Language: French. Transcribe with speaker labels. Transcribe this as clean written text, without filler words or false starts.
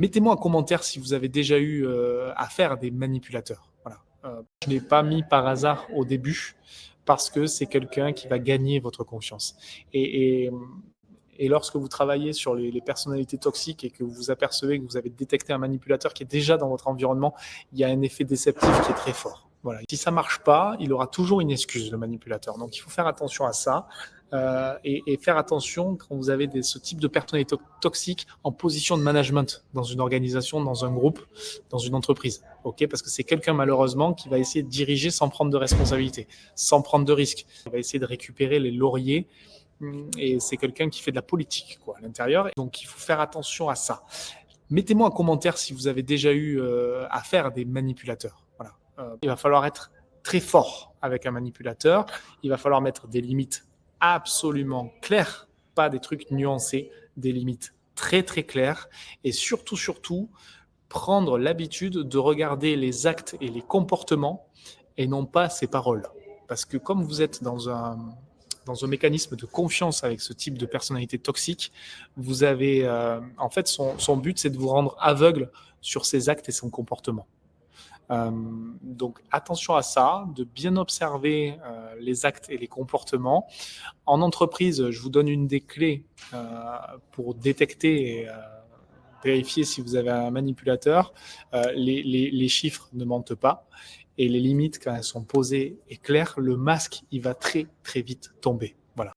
Speaker 1: Mettez-moi en commentaire si vous avez déjà eu affaire à des manipulateurs. Voilà. Je ne l'ai pas mis par hasard au début parce que c'est quelqu'un qui va gagner votre confiance. Et, et, et lorsque vous travaillez sur les personnalités toxiques et que vous apercevez que vous avez détecté un manipulateur qui est déjà dans votre environnement, il y a un effet déceptif qui est très fort. Voilà. Si ça marche pas, il aura toujours une excuse, le manipulateur. Donc il faut faire attention à ça. Et faire attention quand vous avez ce type de personnalité toxique en position de management dans une organisation, dans un groupe, dans une entreprise. Okay, parce que c'est quelqu'un malheureusement qui va essayer de diriger sans prendre de responsabilité, sans prendre de risques. Il va essayer de récupérer les lauriers et c'est quelqu'un qui fait de la politique quoi, à l'intérieur. Donc il faut faire attention à ça. Mettez-moi en commentaire si vous avez déjà eu affaire à des manipulateurs. Voilà. Il va falloir être très fort avec un manipulateur. Il va falloir mettre des limites absolument claires, pas des trucs nuancés, des limites très très claires. Et surtout, prendre l'habitude de regarder les actes et les comportements et non pas ses paroles. Parce que comme vous êtes dans un mécanisme de confiance avec ce type de personnalité toxique, vous avez, en fait, son but, c'est de vous rendre aveugle sur ses actes et son comportement. Donc attention à ça, de bien observer les actes et les comportements. En entreprise, je vous donne une des clés pour détecter et vérifier si vous avez un manipulateur. Les chiffres ne mentent pas et les limites, quand elles sont posées et claires, le masque, il va très très vite tomber.